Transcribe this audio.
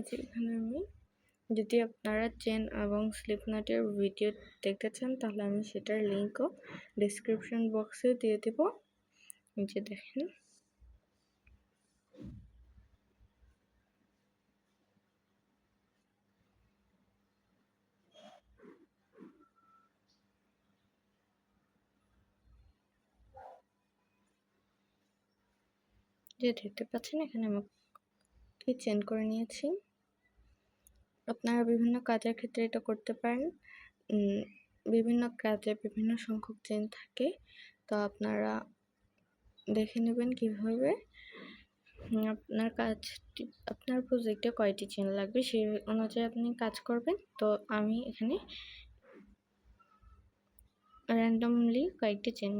যে এখানে আমি যদি আপনারা চেন এবং স্লিপ নাটের ভিডিও দেখতে চান তাহলে আমি সেটার লিঙ্কও ডেসক্রিপশন বক্সে দিয়ে দেব। এই যে দেখেন, যে দেখতে পাচ্ছেন এখানে আমি চেন করে নিয়েছি। আপনারা বিভিন্ন কাজের ক্ষেত্রে এটা করতে পারেন। বিভিন্ন কাজে বিভিন্ন সংখ্যক চেন থাকে, তো আপনারা দেখে নেবেন কিভাবে আপনার কাজটি, আপনার প্রজেক্টে কয়টি চেন লাগবে সেই অনুযায়ী আপনি কাজ করবেন। তো আমি এখানে র্যান্ডমলি কয়েকটি চেন